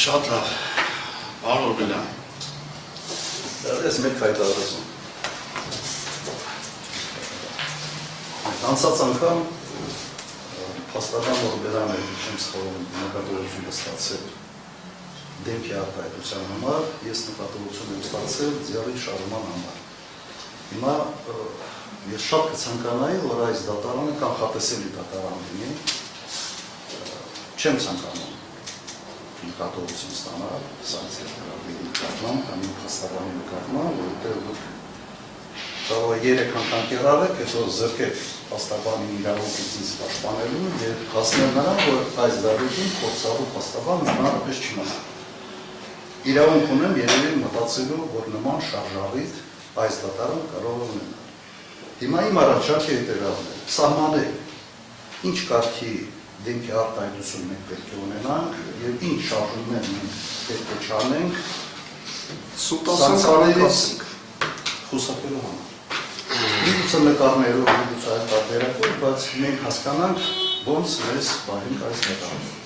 Շատ լավ, պարոն Օրբելյան։ Ես մեկ հայտարարություն։ Անցած անգամ փաստական Օրբելյանը չեմ սխալվում նկատողություն ստացել դեմքի արտահայտության համար, ես նկատողություն եմ ստացել ձեռի շարժման համար։ Հիմա ես շատ կցանկանայի, որ այս դատարանը կանխատեսելի դատարան լինի, չեմ ցանկանում նկատողություն ստանալ սանկցիա նկատմամբ կամ փաստարկանի նկատմամբ, որովհետև կարող է 3 անգամ կերարեք, այսօր զրկեք փաստաբանի իրավունքից ինձ պաշտպանելու եւ հասնել նրան, որ այս դեպքում փորձառու փաստաբան հնարավորապես չմնա։ Իրավունք ունեմ երևի մտածելու, որ նման շարժառիթ այս դատարան կարող է ունենալ։ Հիմա իմ առաջարկը հետևյալն է. սահմանեք ինչ կարգի դեմքի արտահայտություն մենք պետք է ունենանք եւ ինչ շարժումներ մենք պետք է չանենք սանկցիաներից խուսափելու համար։ Միգուցե նկարներով, միգուցե այլ տարբերակով, բայց մենք հասկանանք ոնց մեզ պահենք այս դատարանում։